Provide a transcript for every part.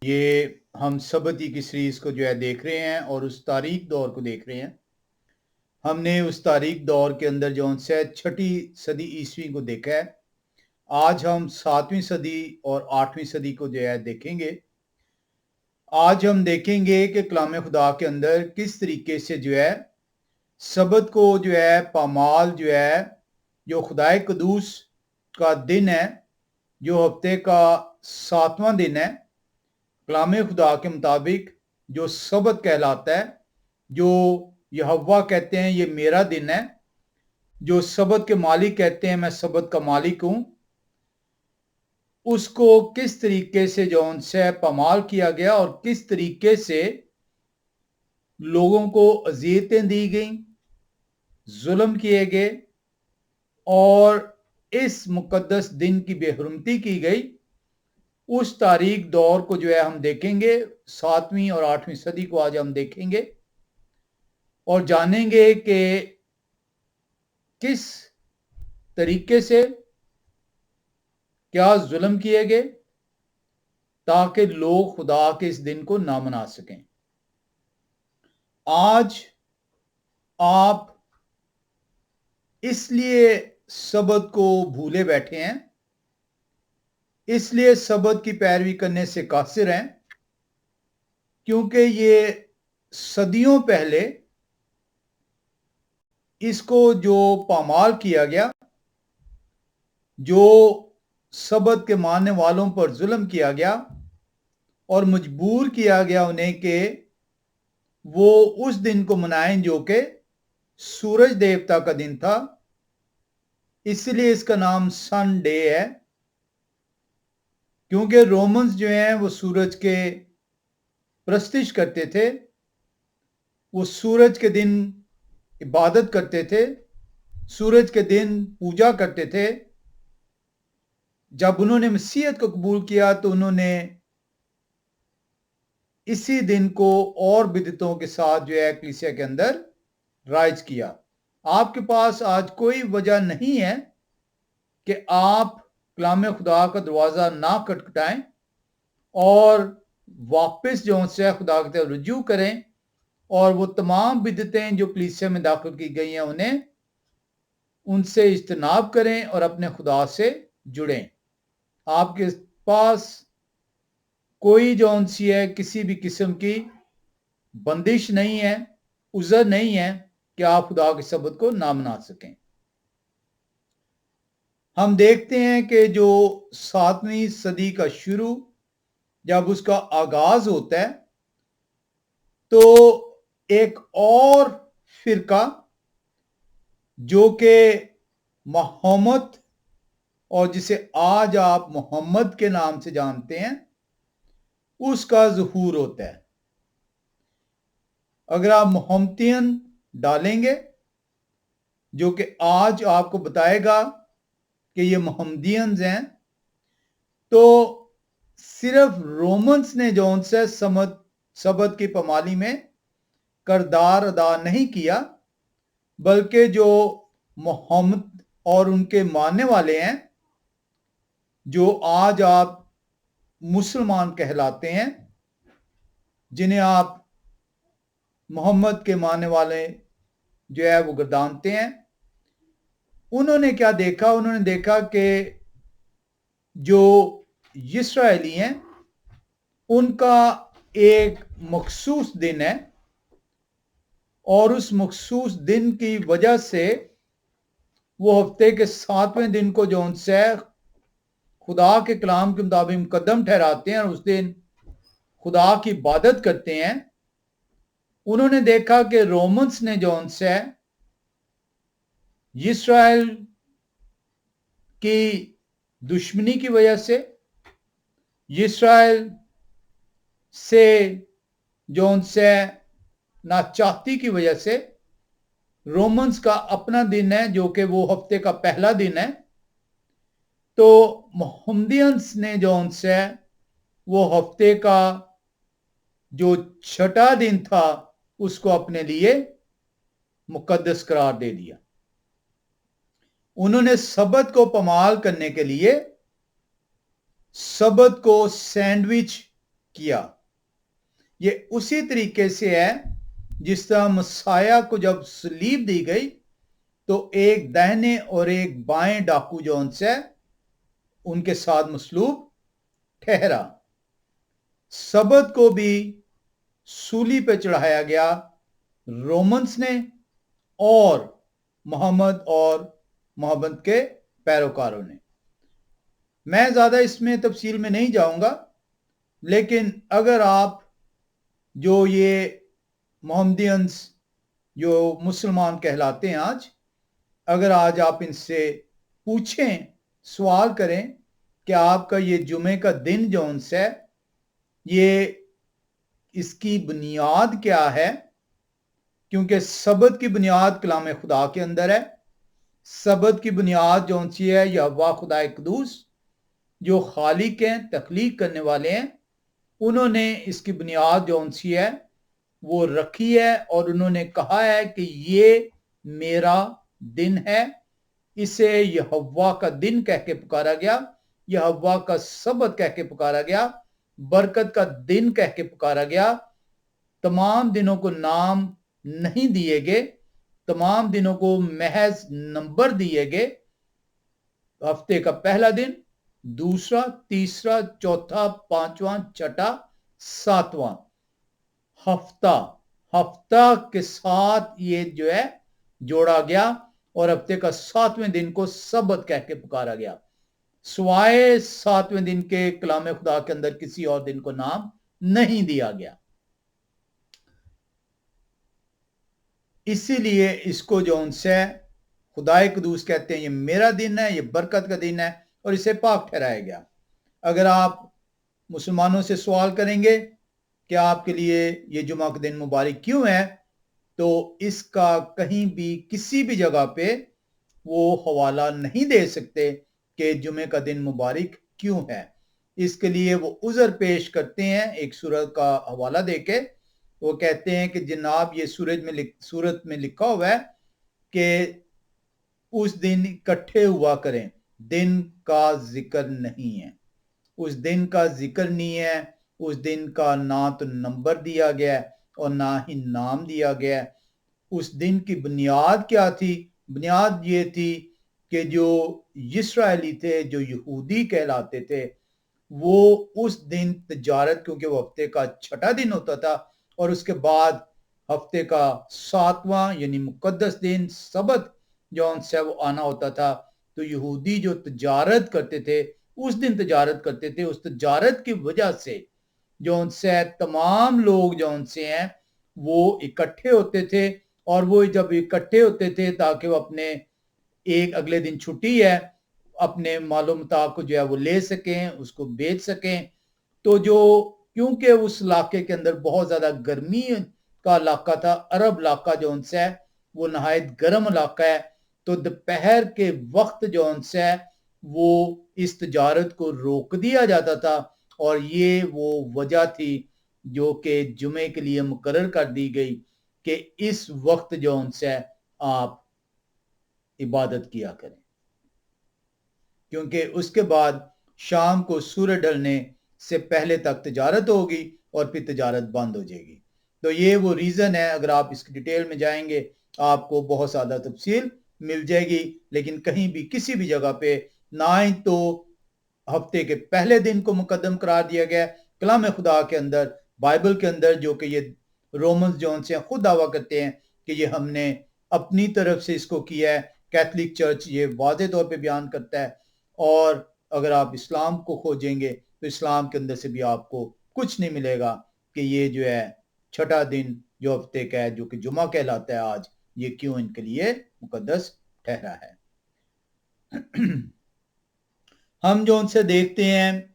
یہ ہم سبتی کی سیریز کو دیکھ رہے ہیں اور اس تاریخ دور کو دیکھ رہے ہیں۔ ہم نے اس تاریخ دور کے اندر جو ہے 6 صدی عیسوی کو دیکھا ہے۔ آج ہم 7ویں صدی اور 8ویں صدی کو دیکھیں گے۔ آج ہم دیکھیں گے کہ کلام خدا کے اندر کس طریقے سے سبت کو پامال جو خدائے قدوس کا دن ہے، جو ہفتے کا 7واں دن ہے، کلام خدا کے مطابق جو سبت کہلاتا ہے، جو یہوہ کہتے ہیں یہ میرا دن ہے، جو سبت کے مالک کہتے ہیں میں سبت کا مالک ہوں، اس کو کس طریقے سے پامال کیا گیا اور کس طریقے سے لوگوں کو اذیتیں دی گئیں، ظلم کیے گئے اور اس مقدس دن کی بے حرمتی کی گئی، اس تاریخ دور کو ہم دیکھیں گے۔ 7ویں اور 8ویں صدی کو آج ہم دیکھیں گے اور جانیں گے کہ کس طریقے سے کیا ظلم کیے گئے تاکہ لوگ خدا کے اس دن کو نہ منا سکیں۔ آج آپ اس لیے سبت کو بھولے بیٹھے ہیں، اس لیے سبت کی پیروی کرنے سے قاصر ہیں، کیونکہ یہ صدیوں پہلے اس کو جو پامال کیا گیا، جو سبت کے ماننے والوں پر ظلم کیا گیا اور مجبور کیا گیا انہیں کہ وہ اس دن کو منائیں جو کہ سورج دیوتا کا دن تھا، اس لیے اس کا نام سن ڈے ہے، کیونکہ رومنز وہ سورج کے پرستش کرتے تھے، وہ سورج کے دن عبادت کرتے تھے، سورج کے دن پوجا کرتے تھے۔ جب انہوں نے مسیحیت کو قبول کیا تو انہوں نے اسی دن کو اور بدعتوں کے ساتھ کلیسیا کے اندر رائج کیا۔ آپ کے پاس آج کوئی وجہ نہیں ہے کہ آپ کلام خدا کا دروازہ نہ کھٹکھٹائیں اور واپس خدا کی طرف رجوع کریں اور وہ تمام بدعتیں جو کلیسیا میں داخل کی گئی ہیں ان سے اجتناب کریں اور اپنے خدا سے جڑیں۔ آپ کے پاس کوئی کسی بھی قسم کی بندش نہیں ہے، عذر نہیں ہے کہ آپ خدا کے سبت کو نہ منا سکیں۔ ہم دیکھتے ہیں کہ جو 7ویں صدی کا شروع جب اس کا آغاز ہوتا ہے تو ایک اور فرقہ جو کہ محمد اور جسے آج آپ محمد کے نام سے جانتے ہیں، اس کا ظہور ہوتا ہے۔ اگر آپ محمدین ڈالیں گے جو کہ آج آپ کو بتائے گا کہ یہ محمدینز ہیں، تو صرف رومنز نے سبت کی پامالی میں کردار ادا نہیں کیا، بلکہ جو محمد اور ان کے ماننے والے ہیں، جو آج آپ مسلمان کہلاتے ہیں، جنہیں آپ محمد کے ماننے والے وہ گردانتے ہیں، انہوں نے کیا دیکھا؟ انہوں نے دیکھا کہ جو اسرائیلی ہیں ان کا ایک مخصوص دن ہے اور اس مخصوص دن کی وجہ سے وہ ہفتے کے 7ویں دن کو خدا کے کلام کے مطابق مقدم ٹھہراتے ہیں اور اس دن خدا کی عبادت کرتے ہیں۔ انہوں نے دیکھا کہ رومنز نے اسرائیل کی دشمنی کی وجہ سے، اسرائیل سے ناچاہتی کی وجہ سے، رومنز کا اپنا دن ہے جو کہ وہ ہفتے کا پہلا دن ہے، تو محمدینز نے وہ ہفتے کا جو 6واں دن تھا اس کو اپنے لیے مقدس قرار دے دیا۔ انہوں نے سبت کو پامال کرنے کے لیے سبت کو سینڈوچ किया। ये उसी तरीके से है जिस तरह मसाया को जब सलीब दी गई तो एक दाहिने और एक बाएं डाकू जो उनसे उनके साथ मसलूब ठहरा। सबत को भी सूली पे चढ़ाया गया रोमन्स ने और मोहम्मद के पैरोकारों ने। मैं ज्यादा इसमें तफसील में नहीं जाऊंगा, लेकिन अगर आप जो ये मोहम्मदियंस जो मुसलमान कहलाते हैं आज, अगर आज आप इनसे पूछें, सवाल करें कि आपका ये जुमे का दिन जौन सा है, ये इसकी बुनियाद क्या है, क्योंकि सबत की बुनियाद कलाम खुदा के अंदर है। सबत की बुनियाद जौन सी है यहोवा खुदा कुदूस जो खालिक हैं, तख्लीक करने वाले हैं, उन्होंने इसकी बुनियाद जौन सी है वो रखी है और उन्होंने कहा है कि ये मेरा दिन है। इसे यहोवा का दिन कह के पुकारा गया, यहोवा का सबत कह के पुकारा गया, बरकत का दिन कह के पुकारा गया। तमाम दिनों को नाम नहीं दिए गए, तमाम दिनों को महज नंबर दिए गए। हफ्ते का पहला दिन, दूसरा, तीसरा, चौथा, पांचवा, छठा, सातवां हफ्ता के साथ ये जो है जोड़ा गया और हफ्ते का 7वें दिन को सबत कह के पुकारा गया। सिवाय 7वें दिन के कलाम खुदा के अंदर किसी और दिन को नाम नहीं दिया गया। इसीलिए इसको जो उनसे खुदाए कुदूस कहते हैं, ये मेरा दिन है, ये बरकत का दिन है और इसे पाक ठहराया गया। अगर आप मुसलमानों से सवाल करेंगे कि आपके लिए ये जुमा का दिन मुबारक क्यों है, तो इसका कहीं भी किसी भी जगह पे वो हवाला नहीं दे सकते कि जुमे का दिन मुबारक क्यों है। इसके लिए वो उज़र पेश करते हैं एक सूरत का हवाला देके। वो कहते हैं कि जनाब ये सूरत में लिखा हुआ है कि उस दिन इकट्ठे हुआ करें, दिन का जिक्र नहीं है, उस दिन का जिक्र नहीं है। उस दिन का ना तो नंबर दिया गया है और ना ही नाम दिया गया है। उस दिन की बुनियाद क्या थी? बुनियाद ये थी कि जो इस्राएली थे, जो यहूदी कहलाते थे, वो उस दिन तजारत, क्योंकि वो हफ्ते का छठा दिन होता था और उसके बाद हफ्ते का 7वां यानी मुकद्दस दिन सबत जो उनसे वो आना होता था, तो यहूदी जो तजारत करते थे उस दिन तजारत करते थे। उस तजारत की वजह से जो उनसे तमाम लोग जो उनसे हैं वो इकट्ठे होते थे और वो जब इकट्ठे होते थे ताकि वो अपने एक अगले दिन छुट्टी है, अपने मालो मुताबिक को जो है वो ले सकें, उसको बेच सकें। तो जो क्योंकि उस इलाके के अंदर बहुत ज्यादा गर्मी का इलाका था, अरब इलाका जो उनसे है वो नहायत गर्म इलाका है, तो दोपहर के वक्त जो उनसे है वो इस तजारत को रोक दिया जाता था और ये वो वजह थी जो कि जुमे के लिए मुकर्रर कर दी गई कि इस वक्त जो उनसे आप इबादत किया करें, क्योंकि उसके बाद शाम को सूरज ढलने से पहले तक तजारत होगी और फिर तजारत बंद हो जाएगी। तो ये वो रीज़न है। अगर आप इसकी डिटेल में जाएंगे आपको बहुत ज़्यादा तफसील मिल जाएगी, लेकिन कहीं भी किसी भी जगह पे ना ही तो हफ्ते के पहले दिन को मुकद्दम करार दिया गया कलाम खुदा के अंदर, बाइबल के अंदर, जो कि ये रोमन्स जो से खुद दावा करते हैं कि ये हमने अपनी तरफ से इसको किया है। कैथोलिक चर्च ये वाज़े तौर पे बयान करता है। और अगर आप इस्लाम को खोजेंगे तो इस्लाम के अंदर से भी आपको कुछ नहीं मिलेगा कि ये जो है छठा दिन जो हफ्ते का है, जो कि जुमा कहलाता है आज, ये क्यों इनके लिए मुकद्दस ठहरा है। हम जो उनसे देखते हैं,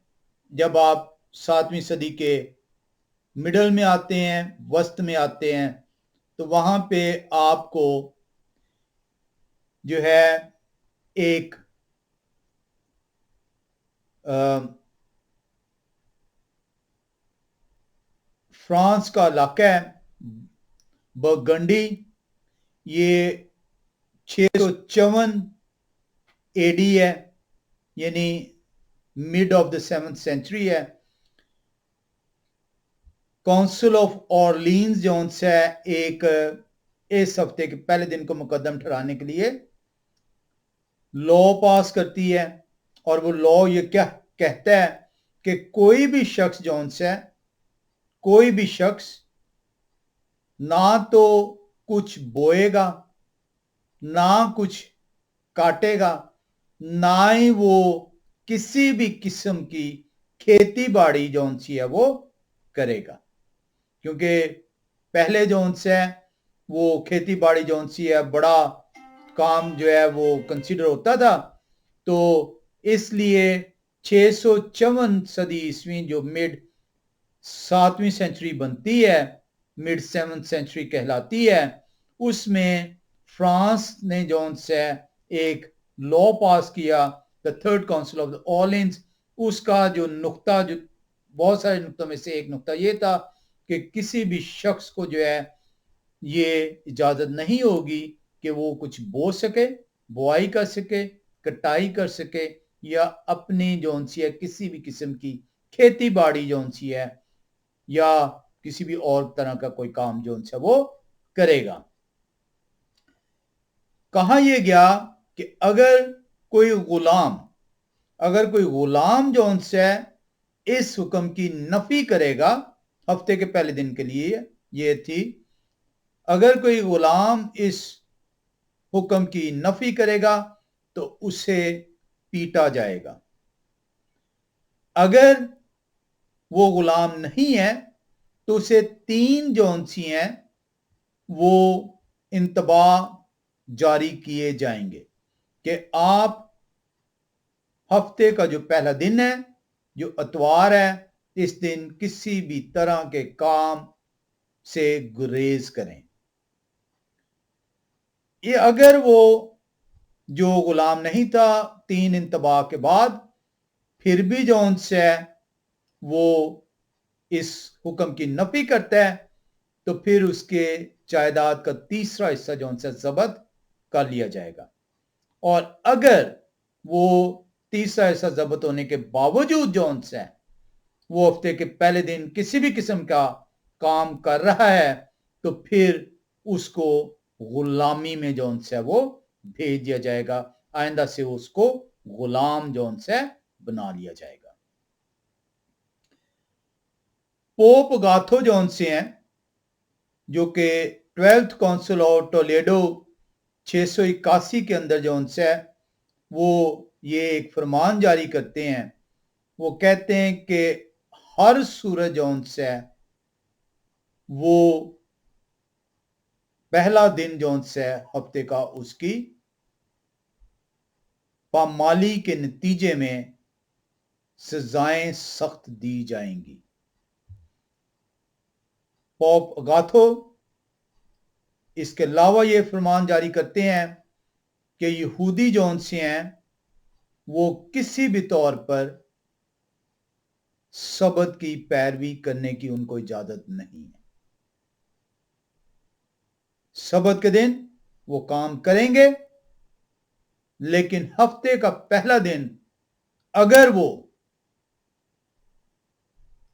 जब आप 7वीं सदी के मिडल में आते हैं, वस्त में आते हैं, तो वहां पे आपको जो है एक फ्रांस का इलाका है बर्गंडी, ये 654 एडी है, यानी mid of the 7th century है। काउंसिल ऑफ ऑरलीन्स जो से एक इस हफ्ते के पहले दिन को मुकदम ठहराने के लिए लॉ पास करती है, और वो लॉ ये क्या कहता है कि कोई भी शख्स ना तो कुछ बोएगा, ना कुछ काटेगा, ना ही वो किसी भी किस्म की खेती बाड़ी जो सी है वो करेगा। क्योंकि पहले जो है वो खेती बाड़ी जो सी है बड़ा काम जो है वो कंसीडर होता था, तो इसलिए 654 सदी ईस्वी जो मिड 7वीं सेंचुरी बनती है, मिड 7th सेंचुरी कहलाती है, उसमें फ्रांस ने जो से एक लॉ पास किया, the third council of the Orleans. उसका जो नुक्ता, जो बहुत सारे नुक्तों में से एक नुक्ता ये था कि किसी भी शख्स को जो है ये इजाजत नहीं होगी कि वो कुछ बो सके, बुआई कर सके, कटाई कर सके, या अपनी जो सी है किसी भी किस्म की खेती बाड़ी जो सी है या किसी भी और तरह का कोई काम जो सा वो करेगा। कहा यह गया कि अगर कोई गुलाम जो है इस हुक्म की नफी करेगा, हफ्ते के पहले दिन के लिए ये थी, अगर कोई गुलाम इस हुक्म की नफी करेगा तो उसे पीटा जाएगा। अगर वो गुलाम नहीं है तो उसे 3 जो सी हैं वो इंतबाह जारी किए जाएंगे कि आप हफ्ते का जो पहला दिन है, जो इतवार है, इस दिन किसी भी तरह के काम से गुरेज करें। ये अगर वो जो गुलाम नहीं था 3 इंतबाह के बाद फिर भी जो है वो इस हुक्म की नफी करता है, तो फिर उसके जायदाद का तीसरा हिस्सा जो है जब्त कर लिया जाएगा। और अगर वो तीसरा हिस्सा जब्त होने के बावजूद जो है वो हफ्ते के पहले दिन किसी भी किस्म का काम कर रहा है, तो फिर उसको गुलामी में जो है वो भेज दिया जाएगा। आइंदा से उसको गुलाम जो है बना लिया जाएगा। पोप गाथो जो से हैं, जो कि 12th काउंसिल ऑफ टोलेडो 681 के अंदर जो है वो ये एक फरमान जारी करते हैं। वो कहते हैं कि हर सूरज जो है वो पहला दिन जो है हफ्ते का उसकी पामाली के नतीजे में सजाएं सख्त दी जाएंगी। पोप अगाथो इसके अलावा ये फरमान जारी करते हैं कि यहूदी जो से हैं वो किसी भी तौर पर सबत की पैरवी करने की उनको इजाजत नहीं है। सबत के दिन वो काम करेंगे, लेकिन हफ्ते का पहला दिन अगर वो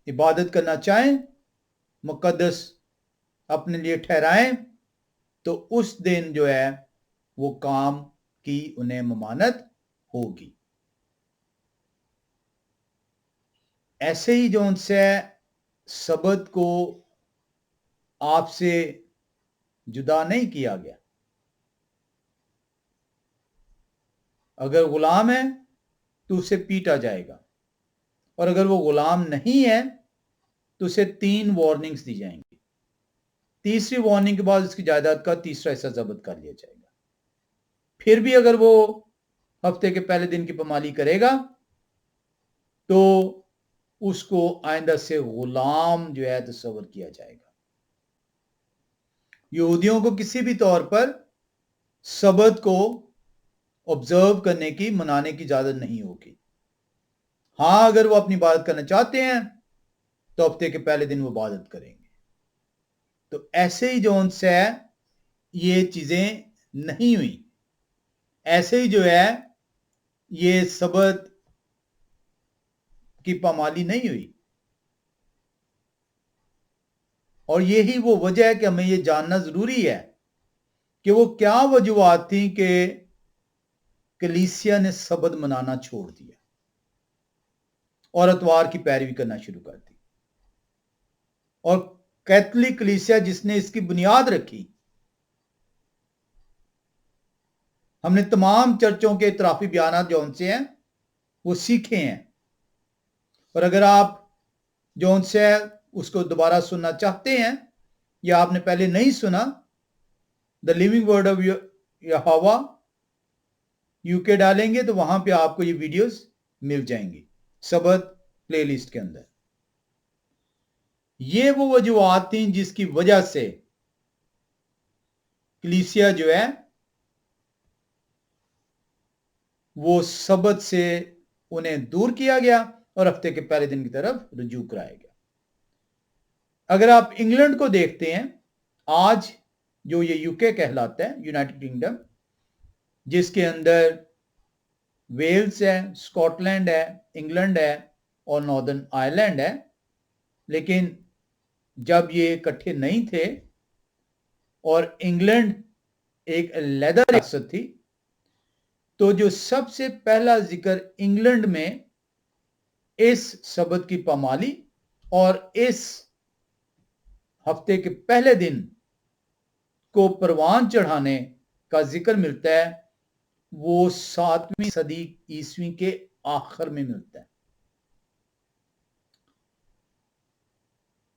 इबादत करना चाहें, मुकद्दस अपने लिए ठहराएं, तो उस दिन जो है वो काम की उन्हें ममानत होगी। ऐसे ही जो उनसे सबत को आपसे जुदा नहीं किया गया। अगर गुलाम है तो उसे पीटा जाएगा, और अगर वो गुलाम नहीं है तो उसे 3 वार्निंग्स दी जाएंगी। तीसरी वार्निंग के बाद उसकी जायदाद का तीसरा हिस्सा जब्त कर लिया जाएगा। फिर भी अगर वो हफ्ते के पहले दिन की पामाली करेगा तो उसको आइंदा से गुलाम जो है तस्वर किया जाएगा। यहूदियों को किसी भी तौर पर सबत को ऑब्जर्व करने की, मनाने की इजाजत नहीं होगी। हां, अगर वो अपनी इबादत करना चाहते हैं तो हफ्ते के पहले दिन वो इबादत करेंगे। तो ऐसे ही जो उनसे ये चीजें नहीं हुई, ऐसे ही जो है ये सबत की पामाली नहीं हुई। اور یہی وہ وجہ ہے کہ ہمیں یہ جاننا ضروری ہے کہ وہ کیا وجوہات تھیں کہ کلیسیا نے سبت منانا چھوڑ دیا اور اتوار کی پیروی کرنا شروع کر دی، اور کیتھولک کلیسیا جس نے اس کی بنیاد رکھی، ہم نے تمام چرچوں کے اعترافی بیانات جو ان سے ہیں وہ سیکھے ہیں، اور اگر آپ جو ان سے اس کو دوبارہ سننا چاہتے ہیں یا آپ نے پہلے نہیں سنا، the living word of Yahweh UK ڈالیں گے تو وہاں پہ آپ کو یہ ویڈیوز مل جائیں گی سبت پلے لسٹ کے اندر۔ یہ وہ وجوہات تھیں جس کی وجہ سے کلیسیا جو ہے وہ سبت سے انہیں دور کیا گیا اور ہفتے کے پہلے دن کی طرف رجوع کرایا گیا۔ اگر آپ انگلینڈ کو دیکھتے ہیں، آج جو یہ UK کہلاتا ہے، یونائٹڈ کنگڈم، جس کے اندر ویلز ہے، اسکاٹ لینڈ ہے، انگلینڈ ہے اور ناردرن آئرلینڈ ہے، لیکن جب یہ اکٹھے نہیں تھے اور انگلینڈ ایک علیحدہ ریاست تھی، تو جو سب سے پہلا ذکر انگلینڈ میں اس سبت کی پامالی اور اس ہفتے کے پہلے دن کو پروان چڑھانے کا ذکر ملتا ہے، وہ 7ویں صدی عیسوی کے آخر میں ملتا ہے۔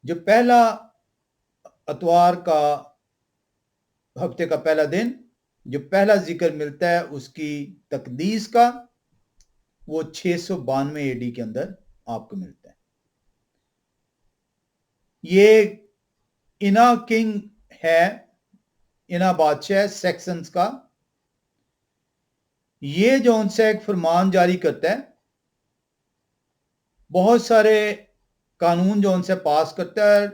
جو پہلا اتوار کا ہفتے کا پہلا دن جو پہلا ذکر ملتا ہے اس کی تقدیس کا، وہ 692 AD کے اندر آپ کو ملتا ہے۔ یہ انا کنگ ہے، انا بادشاہ سیکسنز کا، یہ جو ان سے ایک فرمان جاری کرتا ہے، بہت سارے قانون جو ان سے پاس کرتا ہے،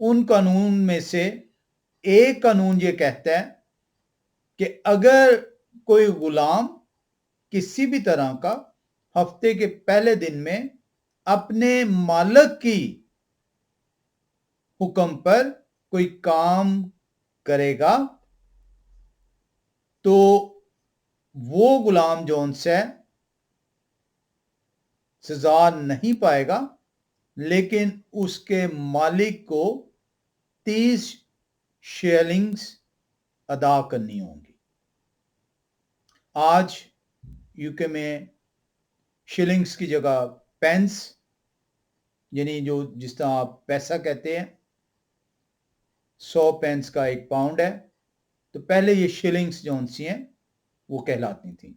ان قانون میں سے ایک قانون یہ کہتا ہے کہ اگر کوئی غلام کسی بھی طرح کا ہفتے کے پہلے دن میں اپنے مالک کی حکم پر کوئی کام کرے گا تو وہ غلام جو ان سے سزا نہیں پائے گا، لیکن اس کے مالک کو 30 شیلنگز ادا کرنی ہوں گی۔ آج UK میں شیلنگز کی جگہ پینس، یعنی جو جس طرح آپ پیسہ کہتے ہیں، 100 پینس کا 1 پاؤنڈ ہے، تو پہلے یہ شیلنگز جو سی ہیں وہ کہلاتی تھیں۔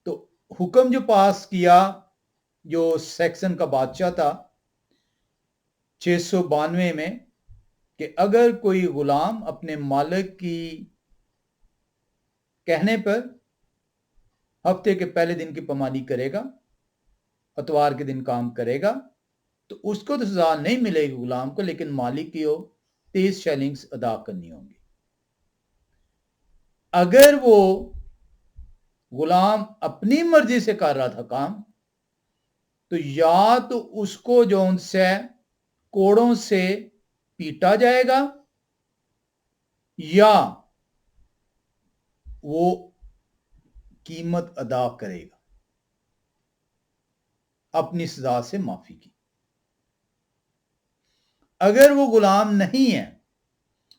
تو حکم جو پاس کیا جو سیکسن کا بادشاہ تھا 692 میں، کہ اگر کوئی غلام اپنے مالک کی کہنے پر ہفتے کے پہلے دن کی پامالی کرے گا، اتوار کے دن کام کرے گا، تو اس کو تو سزا نہیں ملے گی غلام کو، لیکن مالک کی 30 شیلنگز ادا کرنی ہوں گی۔ اگر وہ غلام اپنی مرضی سے کر رہا تھا کام، تو یا تو اس کو جو ان سے کوڑوں سے پیٹا جائے گا یا وہ قیمت ادا کرے گا اپنی سزا سے معافی کی۔ اگر وہ غلام نہیں ہے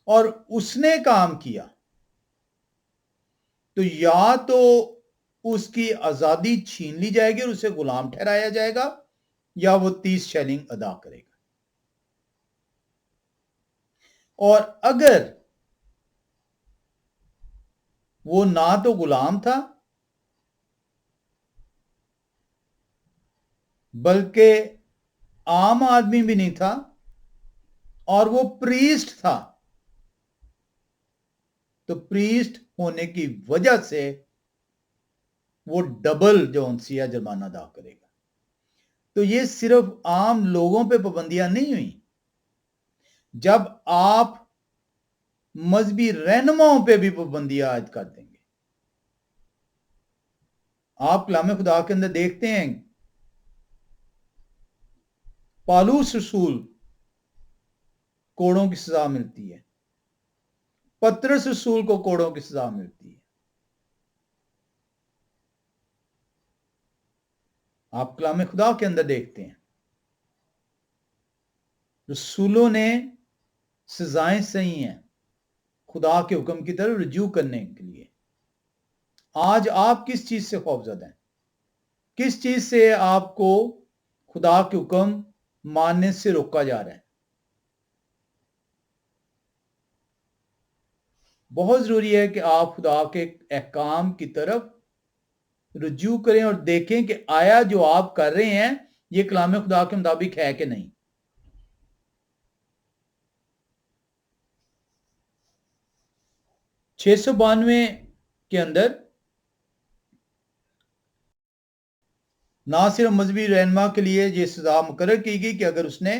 اور اس نے کام کیا تو یا تو اس کی آزادی چھین لی جائے گی اور اسے غلام ٹھہرایا جائے گا، یا وہ 30 شیلنگ ادا کرے گا۔ اور اگر وہ نہ تو غلام تھا بلکہ عام آدمی بھی نہیں تھا اور وہ پریسٹ تھا، تو پریسٹ ہونے کی وجہ سے وہ ڈبل جو انسیا جرمانہ ادا کرے گا۔ تو یہ صرف عام لوگوں پہ پابندیاں نہیں ہوئی، جب آپ مذہبی رہنماؤں پہ بھی پابندیاں عائد کر دیں گے۔ آپ کلام خدا کے اندر دیکھتے ہیں پالوس رسول کوڑوں کی سزا ملتی ہے، پطرس رسول کو کوڑوں کی سزا ملتی ہے۔ آپ کلام خدا کے اندر دیکھتے ہیں رسولوں نے سزائیں صحیح ہیں خدا کے حکم کی طرف رجوع کرنے کے لیے۔ آج آپ کس چیز سے خوفزدہ ہیں؟ کس چیز سے آپ کو خدا کے حکم ماننے سے روکا جا رہا ہے؟ بہت ضروری ہے کہ آپ خدا کے احکام کی طرف رجوع کریں اور دیکھیں کہ آیا جو آپ کر رہے ہیں یہ کلام خدا کے مطابق ہے کہ نہیں۔ 692 کے اندر نہ صرف مذہبی رہنما کے لیے یہ سزا مقرر کی گئی کہ اگر اس نے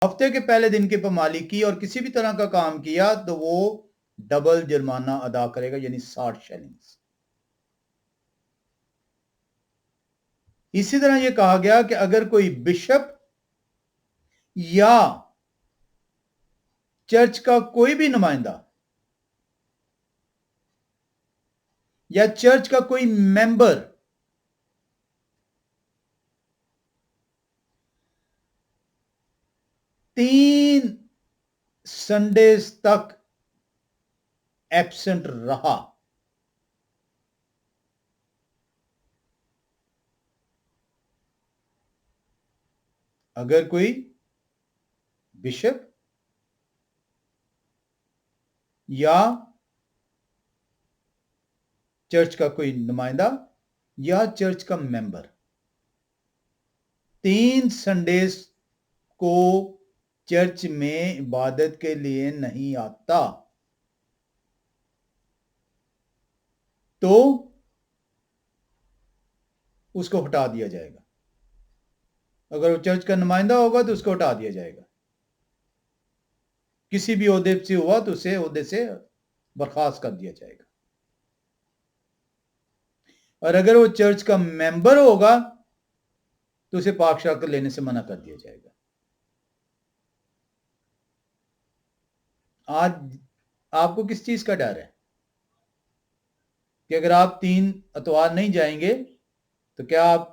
ہفتے کے پہلے دن کی پامالی کی اور کسی بھی طرح کا کام کیا تو وہ ڈبل جرمانہ ادا کرے گا، یعنی 60 شیلنگز۔ اسی طرح یہ کہا گیا کہ اگر کوئی بشپ یا چرچ کا کوئی بھی نمائندہ یا چرچ کا کوئی ممبر تین سنڈیز تک ایبسنٹ رہا، اگر کوئی بشپ یا چرچ کا کوئی نمائندہ یا چرچ کا ممبر 3 سنڈیز کو چرچ میں عبادت کے لیے نہیں آتا تو اس کو ہٹا دیا جائے گا۔ اگر وہ چرچ کا نمائندہ ہوگا تو اس کو ہٹا دیا جائے گا، کسی بھی عہدے سے ہوا تو اسے عہدے سے برخاست کر دیا جائے گا، اور اگر وہ چرچ کا ممبر ہوگا تو اسے پاک شاکر لینے سے منع کر دیا جائے گا۔ آج آپ کو کس چیز کا ڈر ہے کہ اگر آپ 3 اتوار نہیں جائیں گے تو کیا آپ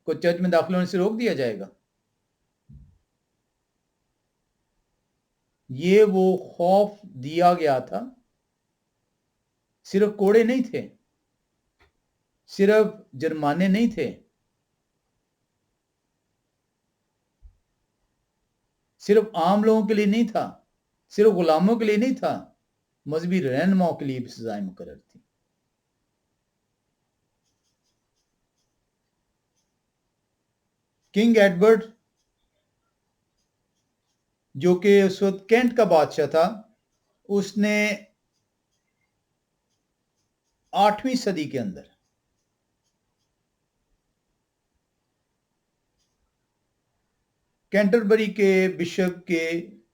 کو چرچ میں داخل ہونے سے روک دیا جائے گا؟ یہ وہ خوف دیا گیا تھا، صرف کوڑے نہیں تھے، صرف جرمانے نہیں تھے، صرف عام لوگوں کے لیے نہیں تھا، صرف غلاموں کے لیے نہیں تھا، مذہبی رہنماؤں کے لیے بھی سزائیں مقرر تھی۔ کنگ ایڈورڈ جو کہ اس وقت کینٹ کا بادشاہ تھا، اس نے 8ویں صدی کے اندر کینٹربری کے بشپ کے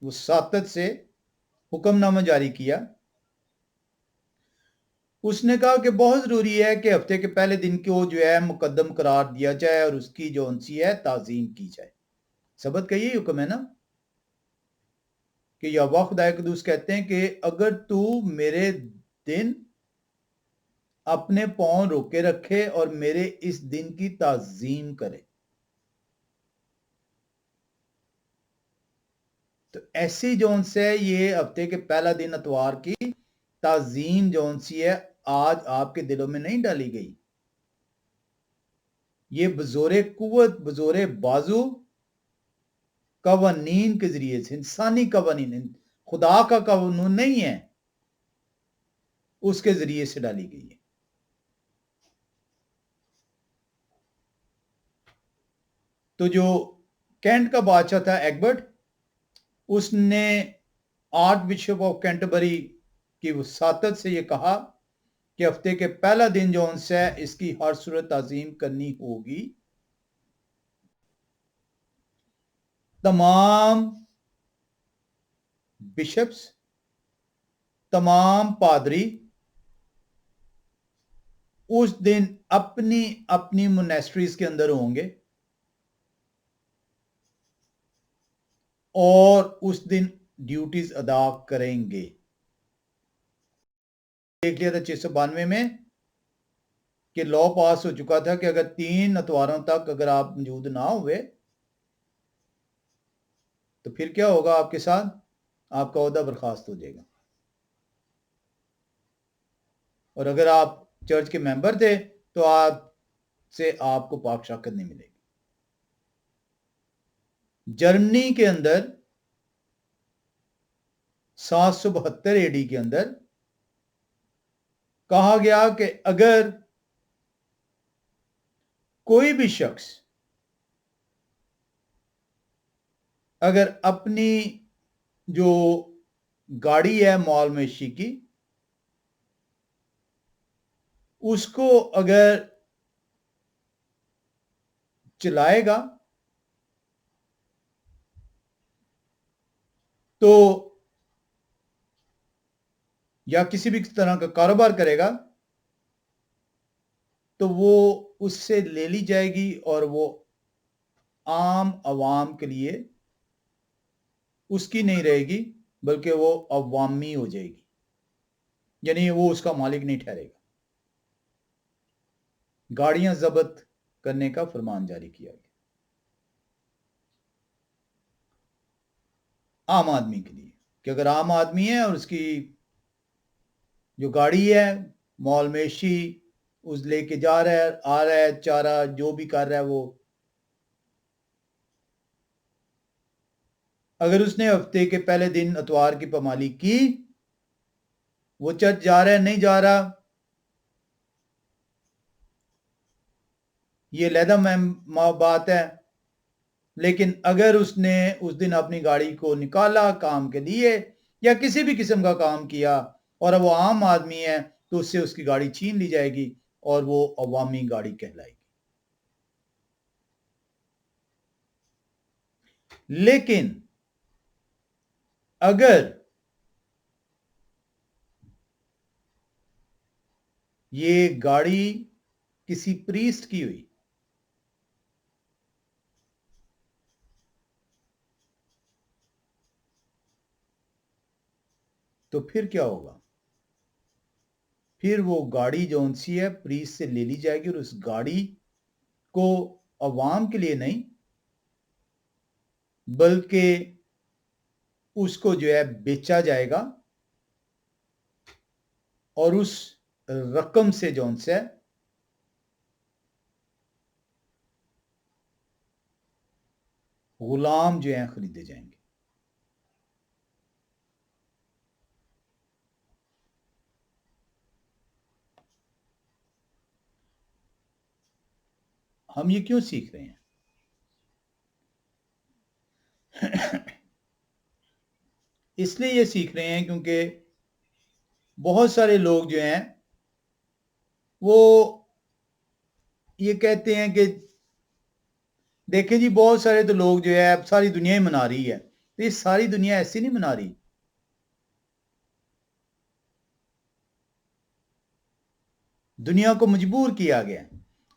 وساطت سے حکم نامہ جاری کیا۔ اس نے کہا کہ بہت ضروری ہے کہ ہفتے کے پہلے دن کو جو ہے مقدم قرار دیا جائے اور اس کی جو انسی ہے تعظیم کی جائے۔ سبت کا یہی حکم ہے نا کہ یہوہ خدائے قدوس کہتے ہیں کہ اگر تو میرے دن اپنے پاؤں روکے رکھے اور میرے اس دن کی تعظیم کرے تو ایسی جون سے یہ ہفتے کے پہلا دن اتوار کی تعظیم جون سی ہے آج آپ کے دلوں میں نہیں ڈالی گئی۔ یہ بزور قوت بزور بازو قوانین کے ذریعے سے، انسانی قوانین، خدا کا قانون نہیں ہے، اس کے ذریعے سے ڈالی گئی ہے۔ تو جو کینٹ کا بادشاہ تھا ایگبرٹ، اس نے آرچ بشپ آف کینٹربری کی وساطت سے یہ کہا کہ ہفتے کے پہلا دن جو انس ہے اس کی ہر صورت تعظیم کرنی ہوگی۔ تمام بشپس، تمام پادری اس دن اپنی اپنی مونیسٹریز کے اندر ہوں گے، اور اس دن ڈیوٹیز ادا کریں گے. دیکھ لیا تھا 692 میں کہ لا پاس ہو چکا تھا کہ اگر 3 اتواروں تک اگر آپ موجود نہ ہوئے تو پھر کیا ہوگا آپ کے ساتھ؟ آپ کا عہدہ برخاست ہو جائے گا. اور اگر آپ چرچ کے ممبر تھے تو آپ کو پاک شاکر نہیں ملے گی. جرمنی کے اندر 772 اے ڈی کے اندر کہا گیا کہ اگر کوئی بھی شخص اگر اپنی جو گاڑی ہے مال مویشی کی اس کو اگر چلائے گا تو یا کسی بھی طرح کا کاروبار کرے گا تو وہ اس سے لے لی جائے گی اور وہ عام عوام کے لیے اس کی نہیں رہے گی بلکہ وہ عوامی ہو جائے گی. یعنی وہ اس کا مالک نہیں ٹھہرے گا. گاڑیاں ضبط کرنے کا فرمان جاری کیا گیا عام آدمی کے لیے کہ اگر عام آدمی ہے اور اس کی جو گاڑی ہے مال مویشی اس لے کے جا رہا ہے آ رہا ہے چارہ جو بھی کر رہا ہے وہ اگر اس نے ہفتے کے پہلے دن اتوار کی پامالی کی وہ چرچ جا رہا ہے نہیں جا رہا یہ علیحدہ بات ہے. لیکن اگر اس نے اس دن اپنی گاڑی کو نکالا کام کے لیے یا کسی بھی قسم کا کام کیا اور وہ عام آدمی ہے تو اس سے اس کی گاڑی چھین لی جائے گی اور وہ عوامی گاڑی کہلائے گی. لیکن اگر یہ گاڑی کسی پریسٹ کی ہوئی تو پھر کیا ہوگا؟ پھر وہ گاڑی جو سی ہے پریسٹ سے لے لی جائے گی اور اس گاڑی کو عوام کے لیے نہیں بلکہ اس کو جو ہے بیچا جائے گا اور اس رقم سے جو ہے غلام جو ہیں خریدے جائیں گے. ہم یہ کیوں سیکھ رہے ہیں؟ اس لیے یہ سیکھ رہے ہیں کیونکہ بہت سارے لوگ جو ہیں وہ یہ کہتے ہیں کہ دیکھیں جی بہت سارے تو لوگ جو ہے اب ساری دنیا ہی منا رہی ہے تو یہ ساری دنیا ایسی نہیں منا رہی. دنیا کو مجبور کیا گیا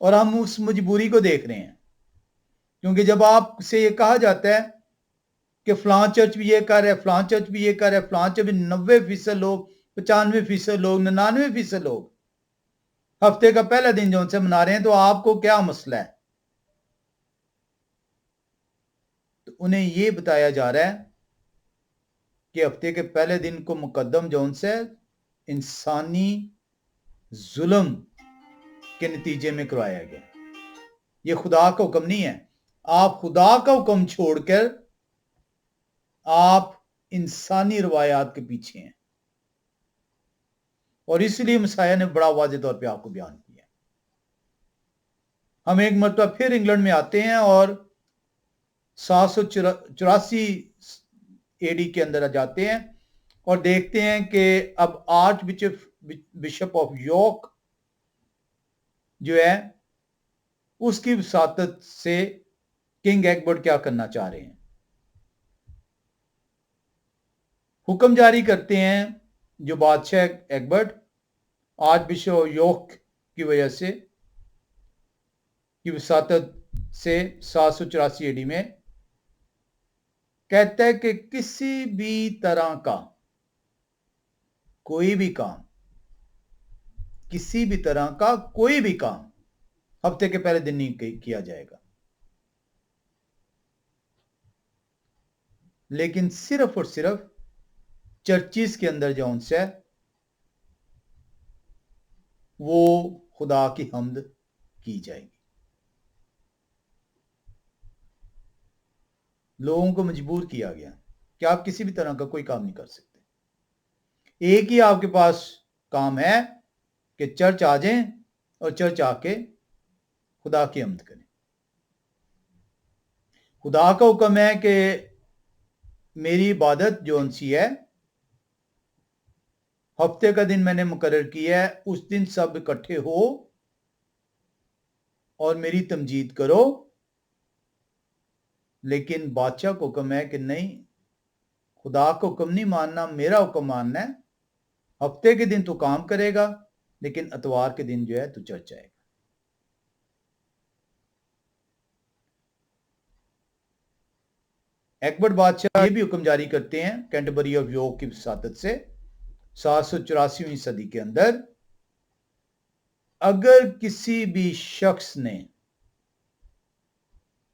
اور ہم اس مجبوری کو دیکھ رہے ہیں کیونکہ جب آپ سے یہ کہا جاتا ہے کہ فلاں چرچ بھی یہ کر رہا ہے فلاں چرچ بھی یہ کر رہا ہے فلاں چرچ بھی 90% لوگ 95% لوگ 99% لوگ ہفتے کا پہلا دن جو ان سے منا رہے ہیں تو آپ کو کیا مسئلہ ہے؟ تو انہیں یہ بتایا جا رہا ہے کہ ہفتے کے پہلے دن کو مقدم جو ان سے انسانی ظلم کے نتیجے میں کروایا گیا. یہ خدا کا حکم نہیں ہے. آپ خدا کا حکم چھوڑ کر آپ انسانی روایات کے پیچھے ہیں اور اس لیے مسیح نے بڑا واضح طور پہ آپ کو بیان کیا. ہم ایک مرتبہ پھر انگلینڈ میں آتے ہیں اور 784 اے ڈی کے اندر جاتے ہیں اور دیکھتے ہیں کہ اب آرچ بشپ آف یارک جو ہے اس کی وساطت سے کنگ ایگبرٹ کیا کرنا چاہ رہے ہیں. حکم جاری کرتے ہیں جو بادشاہ ایگبرٹ آرچ بشپ آف یارک کی وجہ سے کی وساطت سے 784 اے ڈی میں कहता है कि किसी भी तरह का कोई भी काम, किसी भी तरह का कोई भी काम हफ्ते के पहले दिन नहीं किया जाएगा, लेकिन सिर्फ और सिर्फ चर्चिस के अंदर जो उनसे वो खुदा की हम्द की जाएगी। लोगों को मजबूर किया गया कि आप किसी भी तरह का कोई काम नहीं कर सकते। एक ही आपके पास काम है कि चर्च आ जाएं और चर्च आके खुदा की हम्द करें। खुदा का हुक्म है कि मेरी इबादत जो उनसी है, हफ्ते का दिन मैंने मुकर्रर किया है, उस दिन सब इकट्ठे हो और मेरी तमजीद करो। लेकिन बादशाह को हुक्म है कि नहीं, खुदा को हुक्म नहीं मानना, मेरा हुक्म मानना है। हफ्ते के दिन तू काम करेगा, लेकिन इतवार के दिन जो है तू चर्च जाएगा। अकबर बादशाह ये भी हुक्म जारी करते हैं कैंटरबरी ऑफ योर्क की वसातत से 784वीं सदी के अंदर, अगर किसी भी शख्स ने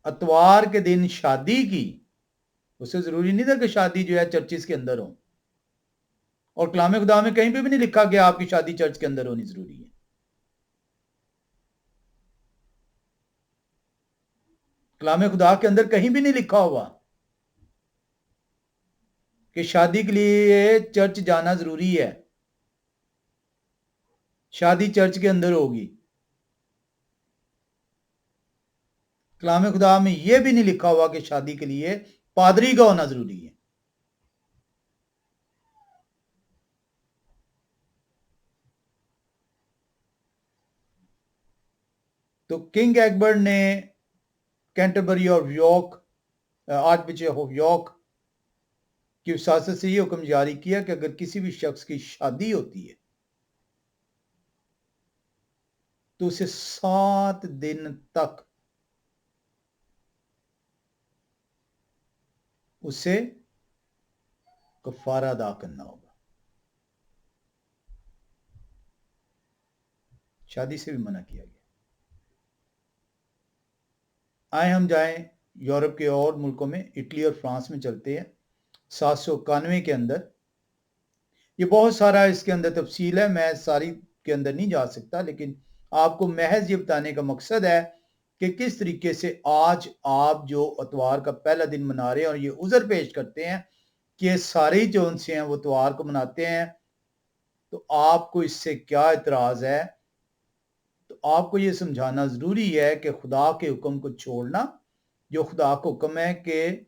इतवार के दिन शादी की, उसे जरूरी नहीं था कि शादी जो है चर्चिस के अंदर हो, और कलाम खुदा में कहीं पे भी नहीं लिखा कि आपकी शादी चर्च के अंदर होनी जरूरी है। कलाम खुदा के अंदर कहीं भी नहीं लिखा हुआ कि शादी के लिए चर्च जाना जरूरी है, शादी चर्च के अंदर होगी। कलाम खुदा में यह भी नहीं लिखा हुआ कि शादी के लिए पादरी का होना जरूरी है। तो किंग अकबर ने Canterbury of York, archbishop of York की वसासत से यह हुक्म जारी किया कि अगर किसी भी शख्स की शादी होती है तो उसे 7 दिन तक उसे कफारा अदा करना होगा। शादी से भी मना किया गया। आए हम जाएं यूरोप के और मुल्कों में, इटली और फ्रांस में चलते हैं 791 के अंदर। ये बहुत सारा इसके अंदर तफसील है, मैं सारी के अंदर नहीं जा सकता, लेकिन आपको महज ये बताने का मकसद है कि किस तरीके से आज आप जो इतवार का पहला दिन मना रहे हैं और ये उज़र पेश करते हैं कि सारे जो उनसे हैं वो इतवार को मनाते हैं, तो आपको इससे क्या इतराज है? तो आपको ये समझाना जरूरी है कि खुदा के हुक्म को छोड़ना, जो खुदा का हुक्म है कि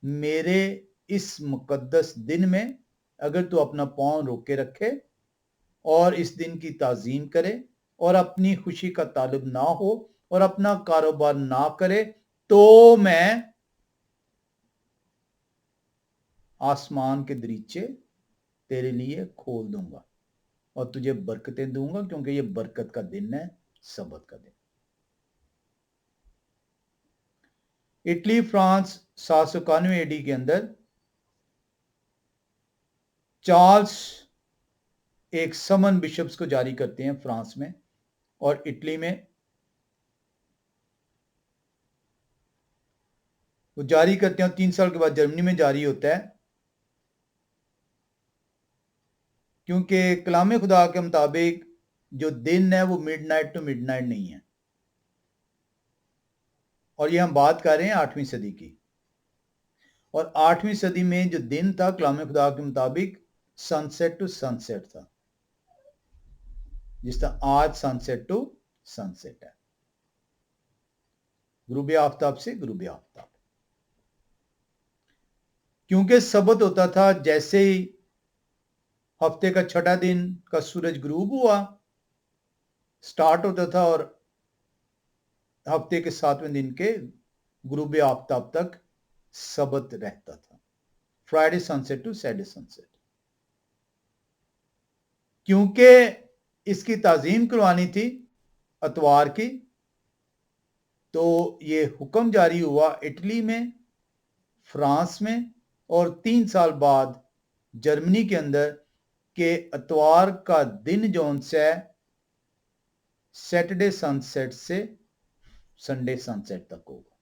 मेरे इस मुकद्दस दिन में अगर तू अपना पाँव रोके रखे और इस दिन की ताजीम करे और अपनी खुशी का तालिब ना हो और अपना कारोबार ना करे, तो मैं आसमान के दरीचे तेरे लिए खोल दूंगा और तुझे बरकतें दूंगा, क्योंकि ये बरकत का दिन है, सबत का दिन। इटली फ्रांस 791 एडी के अंदर चार्ल्स एक समन बिशप्स को जारी करते हैं फ्रांस में, और इटली में वो जारी करते हैं, 3 साल के बाद जर्मनी में जारी होता है, क्योंकि कलाम खुदा के मुताबिक जो दिन है वो मिडनाइट टू मिडनाइट नहीं है। और ये हम बात कर रहे हैं 8वीं सदी की, और 8वीं सदी में जो दिन था कलाम खुदा के मुताबिक सनसेट टू सनसेट था, जिस तरह आज सनसेट टू सनसेट है, गुरूब आफ्ताब से गुरूब आफ्ताब। क्योंकि सबत होता था, जैसे ही हफ्ते का छठा दिन का सूरज गुरूब हुआ स्टार्ट होता था और हफ्ते के 7वें दिन के गुरूब आफ्ताब तक सबत रहता था, Friday sunset to Saturday sunset. क्योंकि इसकी ताजीम करवानी थी इतवार की, तो ये हुक्म जारी हुआ इटली में, फ्रांस में और 3 साल बाद जर्मनी के अंदर के इतवार का दिन जौन सा सैटरडे सनसेट से संडे सनसेट तक होगा।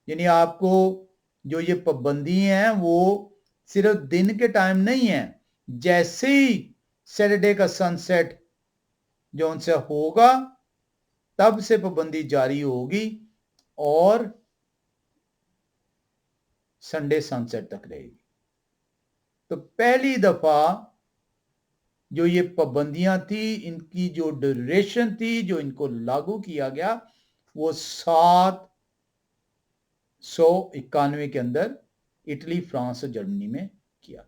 यानी आपको जो ये पाबंदी है वो सिर्फ दिन के टाइम नहीं है, जैसे ही सैटरडे का सनसेट जौन सा होगा तब से पाबंदी जारी होगी और संडे सनसेट तक रहेगी। तो पहली दफा जो ये पाबंदियां थी, इनकी जो ड्यूरेशन थी, जो इनको लागू किया गया, वो 791 के अंदर इटली, फ्रांस और जर्मनी में किया।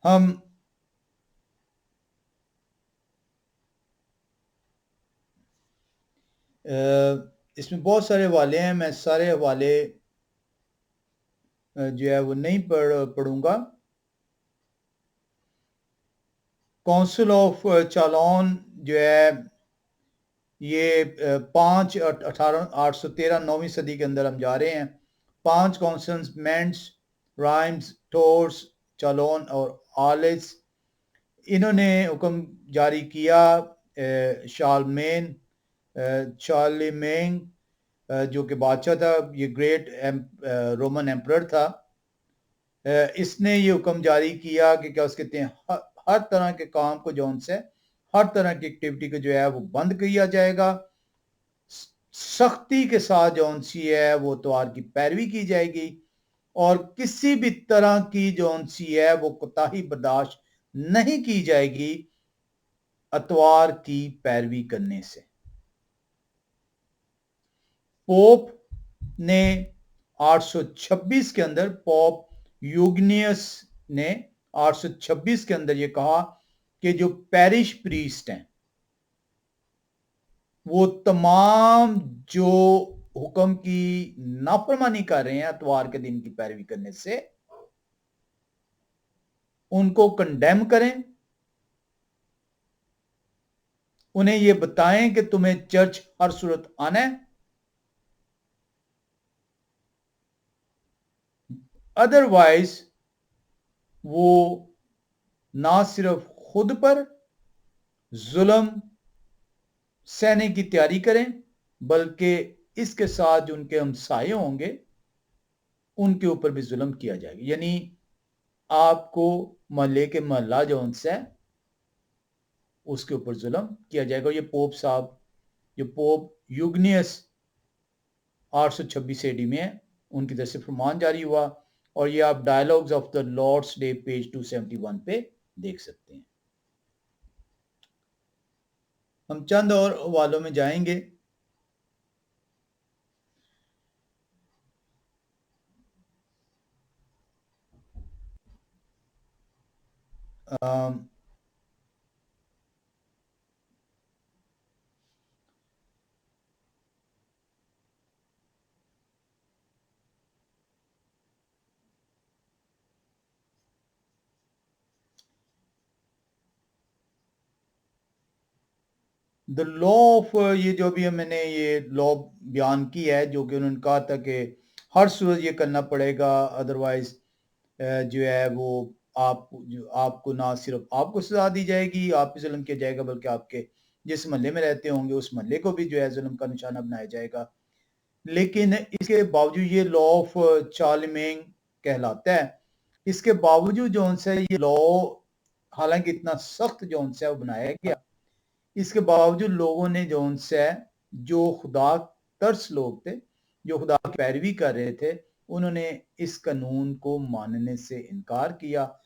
हम इसमें बहुत सारे हवाले हैं, मैं सारे हवाले जो है वो नहीं पढ़ूंगा। काउंसिल ऑफ चालोन जो है ये 813 9वीं सदी के अंदर हम जा रहे हैं। 5 काउंसिल्स, मेंट्स, राइम्स, टोर्स, चालोन और आलिस, इन्होंने हुक्म जारी किया। चार्लेमेन जो कि बादशाह था, ये ग्रेट रोमन एम्परर था, इसने ये हुक्म जारी किया कि क्या उसके कहते हैं हर तरह के काम को जौन से हर तरह की एक्टिविटी को जो है वो बंद किया जाएगा। सख्ती के साथ जौन सी है वो त्योहार की पैरवी की जाएगी और किसी भी तरह की जौन सी है वो कोताही बर्दाश्त नहीं की जाएगी अतवार की पैरवी करने से। पोप ने 826 के अंदर, पोप यूगनियस ने 826 के अंदर ये कहा कि जो पैरिश प्रीस्ट हैं वो तमाम जो हुक्म की नाफरमानी कर रहे हैं अतवार के दिन की पैरवी करने से, उनको कंडेम करें, उन्हें ये बताएं कि तुम्हें चर्च हर सूरत आना है, अदरवाइज वो ना सिर्फ खुद पर जुल्म सहने की तैयारी करें बल्कि इसके साथ जो उनके हमसाये होंगे उनके ऊपर भी जुल्म किया जाएगा। यानी आपको मोहल्ले के मोहल्ला जो उनसे है उसके ऊपर जुल्म किया जाएगा। ये पोप साहब, जो पोप यूगनियस 826 एडी में है, उनकी तरफ से फरमान जारी हुआ और ये आप dialogues of the lord's day page 271 पे देख सकते हैं। हम चंद और हवालों में जाएंगे। द लॉ ऑफ, ये जो भी मैंने ये लॉ बयान की है, जो कि उन्होंने कहा था कि हर सूरत ये करना पड़ेगा, अदरवाइज जो है वो आपको ना सिर्फ आपको सजा दी जाएगी, आप पे जुल्म किया जाएगा, बल्कि आपके जिस महल्ले में रहते होंगे उस महल्ले को भी जो है जुल्म का निशाना बनाया जाएगा। लेकिन इसके बावजूद ये लॉ ऑफ चार्लेमेन कहलाता है। इसके बावजूद जो उनसे ये लॉ, हालांकि इतना सख्त जो उनसे वो बनाया गया, इसके बावजूद लोगों ने जो उनसे, जो खुदा तरस लोग थे, जो खुदा की पैरवी कर रहे थे, उन्होंने इस कानून को मानने से इनकार किया,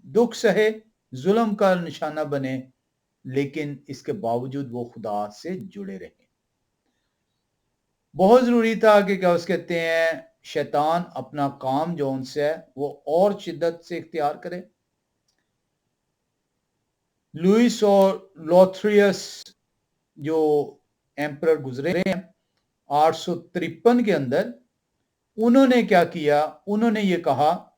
दुख सहे, जुल्म का निशाना बने, लेकिन इसके बावजूद वो खुदा से जुड़े रहे। बहुत जरूरी था कि क्या उस कहते हैं शैतान अपना काम जो उनसे है वो और शिद्दत से इख्तियार करे। लुइस और लॉथरियस जो एम्परर गुजरे हैं 853 के अंदर, उन्होंने क्या किया, उन्होंने ये कहा,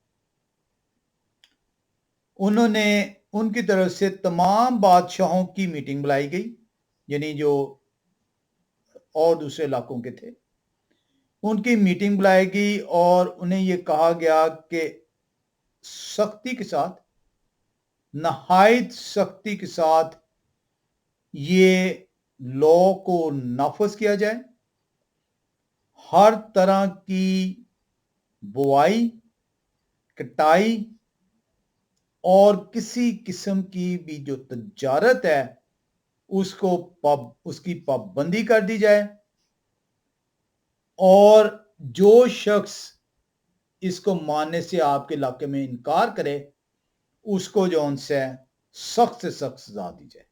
उन्होंने ان کی طرف سے تمام بادشاہوں کی میٹنگ بلائی گئی، یعنی جو اور دوسرے علاقوں کے تھے ان کی میٹنگ بلائی گئی اور انہیں یہ کہا گیا کہ سختی کے ساتھ، نہایت سختی کے ساتھ یہ لا کو نافذ کیا جائے، ہر طرح کی بوائی، کٹائی اور کسی قسم کی بھی جو تجارت ہے اس کی پابندی کر دی جائے، اور جو شخص اس کو ماننے سے آپ کے علاقے میں انکار کرے اس کو جو ان سے سخت سزا دی جائے۔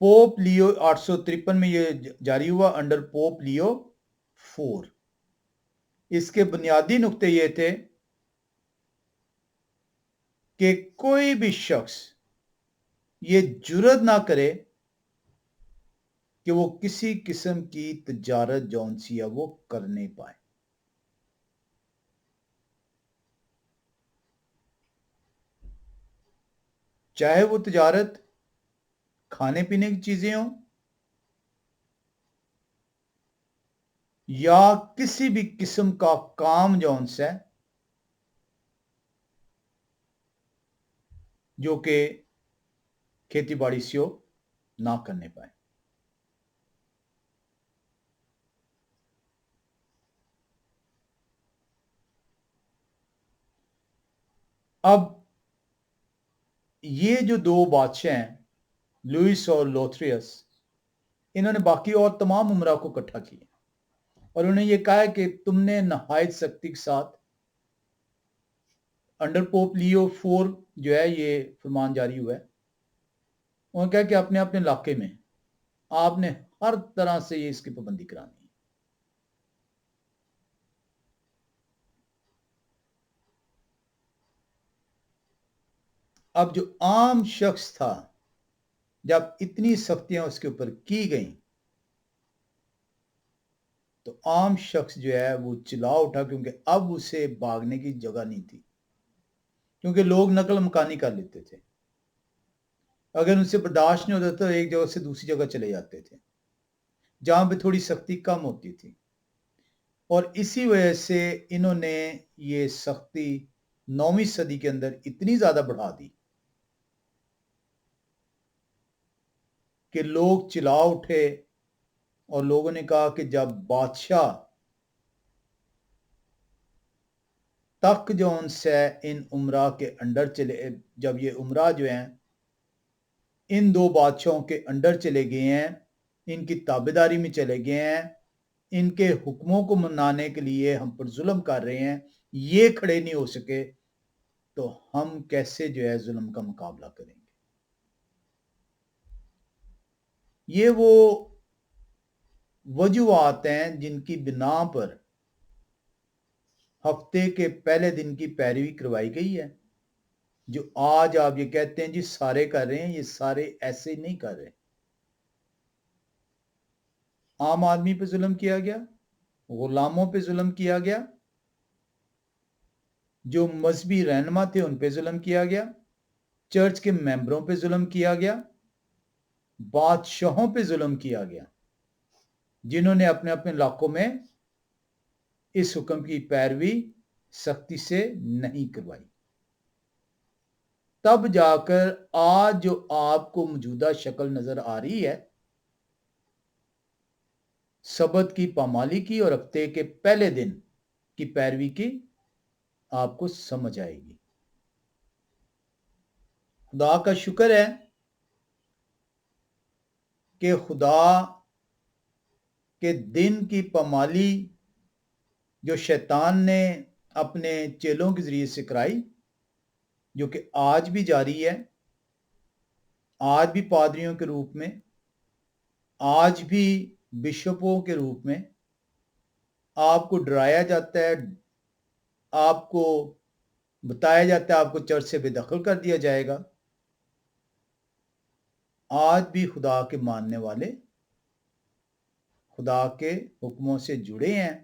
پوپ لیو 853 میں یہ جاری ہوا انڈر پوپ لیو 4۔ اس کے بنیادی نقطے یہ تھے کہ کوئی بھی شخص یہ جرات نہ کرے کہ وہ کسی قسم کی تجارت جون سی ہے وہ کر نہیں پائے، چاہے وہ تجارت کھانے پینے کی چیزیں ہوں یا کسی بھی قسم کا کام جون سے جو کہ کھیتی باڑی سے ہو نہ کرنے پائے۔ اب یہ جو دو بادشاہ ہیں لوئس اور لوتھریس، انہوں نے باقی اور تمام امراء کو اکٹھا کیا اور انہوں نے یہ کہا کہ تم نے نہایت سختی کے ساتھ انڈر پوپ لیو 4 جو ہے یہ فرمان جاری ہوا ہے، انہوں نے کہا کہ اپنے اپنے علاقے میں آپ نے ہر طرح سے یہ اس کی پابندی کرانی ہے۔ اب جو عام شخص تھا جب اتنی سختیاں اس کے اوپر کی گئیں تو عام شخص جو ہے وہ چلا اٹھا، کیونکہ اب اسے بھاگنے کی جگہ نہیں تھی، کیونکہ لوگ نقل مکانی کر لیتے تھے، اگر ان سے برداشت نہیں ہوتا تو ایک جگہ سے دوسری جگہ چلے جاتے تھے جہاں پہ تھوڑی سختی کم ہوتی تھی، اور اسی وجہ سے انہوں نے یہ سختی 9ویں صدی کے اندر اتنی زیادہ بڑھا دی کہ لوگ چلا اٹھے اور لوگوں نے کہا کہ جب بادشاہ تک جو ان سے ان امراء کے انڈر چلے، جب یہ امراء جو ہیں ان دو بادشاہوں کے انڈر چلے گئے ہیں، ان کی تابعداری میں چلے گئے ہیں، ان کے حکموں کو منانے کے لیے ہم پر ظلم کر رہے ہیں، یہ کھڑے نہیں ہو سکے تو ہم کیسے جو ہے ظلم کا مقابلہ کریں گے۔ یہ وہ وجوہات ہیں جن کی بنا پر ہفتے کے پہلے دن کی پیروی کروائی گئی ہے، جو آج آپ یہ کہتے ہیں جی سارے کر رہے ہیں، یہ سارے ایسے نہیں کر رہے۔ عام آدمی پہ ظلم کیا گیا، غلاموں پہ ظلم کیا گیا، جو مذہبی رہنما تھے ان پہ ظلم کیا گیا، چرچ کے ممبروں پہ ظلم کیا گیا، بادشاہوں پہ ظلم کیا گیا جنہوں نے اپنے اپنے علاقوں میں اس حکم کی پیروی سختی سے نہیں کروائی۔ تب جا کر آج جو آپ کو موجودہ شکل نظر آ رہی ہے سبت کی پامالی کی اور ہفتے کے پہلے دن کی پیروی کی، آپ کو سمجھ آئے گی۔ خدا کا شکر ہے کہ خدا کے دن کی پامالی جو شیطان نے اپنے چیلوں کے ذریعے سے کرائی، جو کہ آج بھی جاری ہے، آج بھی پادریوں کے روپ میں، آج بھی بشپوں کے روپ میں آپ کو ڈرایا جاتا ہے، آپ کو بتایا جاتا ہے آپ کو چرچ سے بے دخل کر دیا جائے گا۔ آج بھی خدا کے ماننے والے خدا کے حکموں سے جڑے ہیں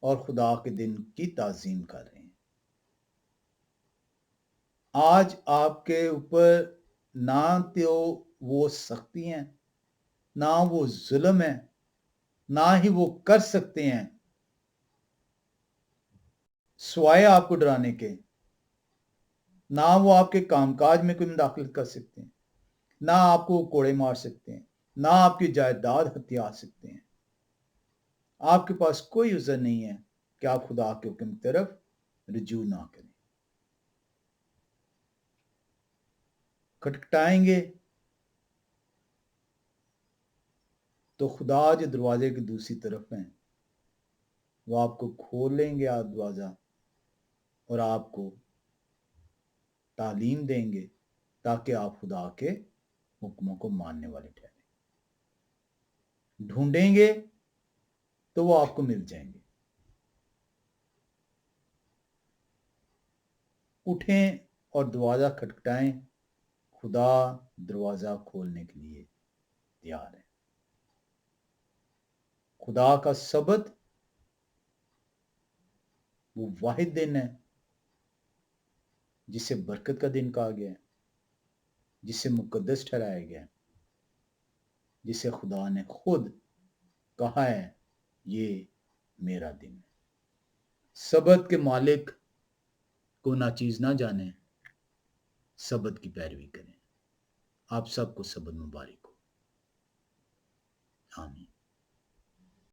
اور خدا کے دن کی تعظیم کر رہے ہیں۔ आज आपके ऊपर ना तो वो सख्ती हैं, ना वो जुल्म है, ना ही वो कर सकते हैं स्वाय आपको डराने के। ना वो आपके कामकाज में कोई मुदाखलत कर सकते हैं, ना आपको वो कोड़े मार सकते हैं, ना आपकी जायदाद हथिया सकते हैं। आपके पास कोई उज़र नहीं है कि आप खुदा के हुक्म की तरफ रजू ना करें। खटखटाएंगे तो खुदा जो दरवाजे की दूसरी तरफ हैं वो आपको खोलेंगे आप दरवाज़ा और आपको तालीम देंगे ताकि आप खुदा के हुक्मों को मानने वाले ठहरें। ढूंढेंगे तो वो आपको मिल जाएंगे। उठें और दरवाज़ा खटखटाएं, खुदा दरवाज़ा खोलने के लिए तैयार है। खुदा का सबत वो वाहिद दिन है जिसे बरकत का दिन कहा गया है, जिसे मुकद्दस ठहराया गया है, जिसे खुदा ने खुद कहा है ये मेरा दिन है। सबत के मालिक को नाचीज ना जाने, सबत की पैरवी करें। आप सबको सबत मुबारक हो। आमीन।